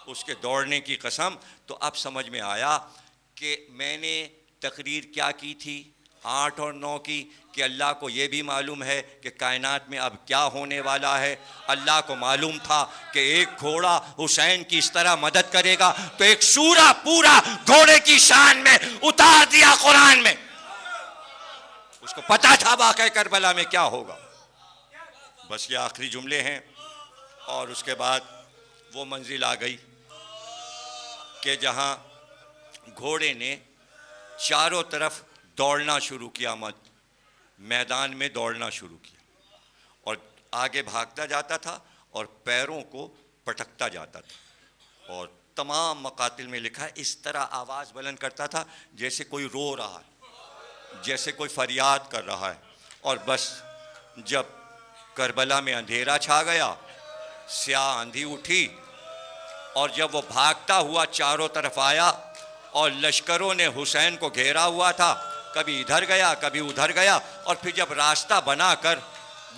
उसके दौड़ने की कसम। तो अब समझ में आया कि मैंने तकरीर क्या की थी 8 और 9 की, कि अल्लाह को ये भी मालूम है कि कायनात में अब क्या होने वाला है। अल्लाह को मालूम था कि एक घोड़ा हुसैन की इस तरह मदद करेगा, तो एक सूरा पूरा घोड़े की शान में उतार दिया कुरान में। उसको पता था वाक़या करबला में क्या होगा। बस ये आखिरी जुमले हैं और उसके बाद वो मंजिल आ गई कि जहां घोड़े ने चारों तरफ दौड़ना शुरू किया, मैदान में दौड़ना शुरू किया और आगे भागता जाता था और पैरों को पटकता जाता था। और तमाम मकातिल में लिखा है इस तरह आवाज़ बुलंद करता था जैसे कोई रो रहा है। जैसे कोई फरियाद कर रहा है। और बस जब करबला में अंधेरा छा गया, स्याह आंधी उठी, और जब वो भागता हुआ चारों तरफ आया और लश्करों ने हुसैन को घेरा हुआ था, कभी इधर गया कभी उधर गया, और फिर जब रास्ता बनाकर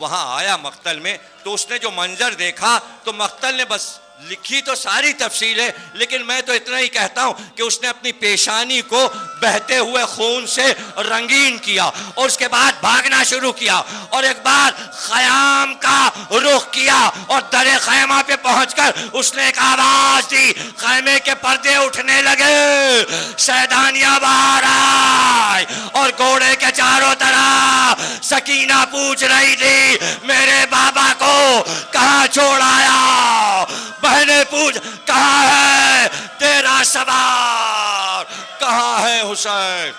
वहाँ आया मक्तल में, तो उसने जो मंजर देखा, तो मक्तल ने बस लिखी तो सारी तफसील है, लेकिन मैं तो इतना ही कहता हूं कि उसने अपनी पेशानी को बहते हुए खून से रंगीन किया और उसके बाद भागना शुरू किया, और एक बार खयाम का रुख किया और दरे खैमा पे पहुंचकर उसने एक आवाज दी, खैमे के पर्दे उठने लगे, सैदानियां बाहर आई और घोड़े के चारों तरफ सकीना पूछ रही थी, मेरे बाबा को कहां छोड़ आया? बहने पूछ, कहां है तेरा सवार, कहां है हुसैन?